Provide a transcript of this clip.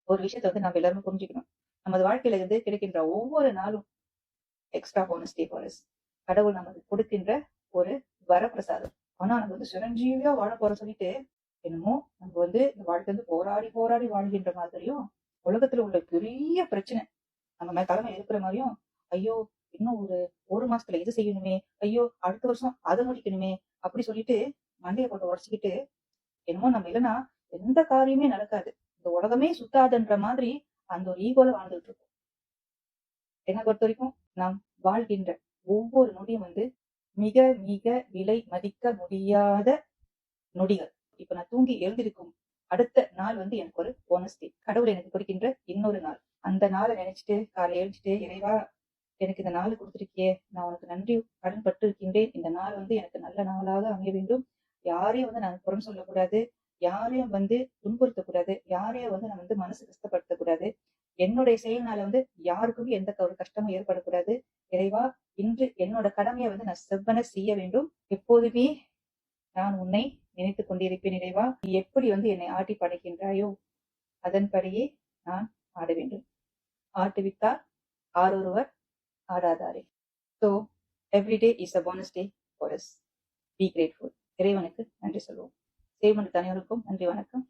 ஒரு விஷயத்த வந்து நம்ம எல்லாருமே புரிஞ்சுக்கணும். நமது வாழ்க்கையில இருந்து கிடைக்கின்ற ஒவ்வொரு நாளும் extra bonus day for as. கடவுள் நமக்கு கொடுக்கின்ற ஒரு வரப்பிரசாதம். ஆனா நம்ம வந்து சிரஞ்சீவியா வாழ போற சொல்லிட்டு என்னமோ நம்ம வந்து இந்த வாழ்க்கை வந்து போராடி போராடி வாழ்கின்ற மாதிரியும், உலகத்துல உள்ள பெரிய பிரச்சனை நம்ம மேல தலைமையில இருக்கிற மாதிரியும், ஐயோ இன்னும் ஒரு மாசத்துல இது செய்யணுமே, ஐயோ அடுத்த வருஷம் அதை முடிக்கணுமே அப்படி சொல்லிட்டு மண்டையை போட்டு உடச்சுக்கிட்டு என்னமோ நம்ம இல்லைன்னா எந்த காரியமே நடக்காது, இந்த உலகமே சுத்தாதுன்ற மாதிரி அந்த ஒரு ஈகோல வாழ்ந்துட்டு இருக்கோம். என்னை பொறுத்த வரைக்கும் நாம் வாழ்கின்ற ஒவ்வொரு நொடியும் வந்து மிக மிக விலை மதிக்க முடியாத நொடிகள். இப்ப நான் தூங்கி எழுந்திருக்கும் அடுத்த நாள் வந்து எனக்கு ஒரு போனஸ் டே. கடவுள் எனக்கு கொடுக்கின்ற இன்னொரு நாள். அந்த நாளை நினைச்சிட்டு காலை எழுந்துட்டு, இறைவா எனக்கு இந்த நாள் கொடுத்திருக்கியே, நான் உனக்கு நன்றி கடன் பட்டு இருக்கின்றேன். இந்த நாள் வந்து எனக்கு நல்ல நாளாக அமைய வேண்டும். யாரையும் வந்து நான் புறம் சொல்லக்கூடாது, யாரையும் வந்து துன்புறுத்தக்கூடாது, யாரையும் வந்து நான் வந்து மனசு கஷ்டப்படுத்தக்கூடாது. என்னுடைய செயல்னால வந்து யாருக்குமே எந்த ஒரு கஷ்டமும் ஏற்படக்கூடாது. இறைவா, இன்று என்னோட கடமையை வந்து நான் செவ்வன செய்ய வேண்டும். எப்போதுமே நான் உன்னை நினைத்துக் கொண்டிருப்பேன் இறைவா. நீ எப்படி வந்து என்னை ஆட்டி படைக்கின்றாயோ அதன்படியே நான் ஆட வேண்டும். ஆட்டுவித்தால் ஆரொருவர் ஆடாதாரே. So every day is a bonus day for us. Be grateful. இறைவனுக்கு நன்றி சொல்வோம். சேவ் பண்ண அனைவருக்கும் நன்றி, வணக்கம்.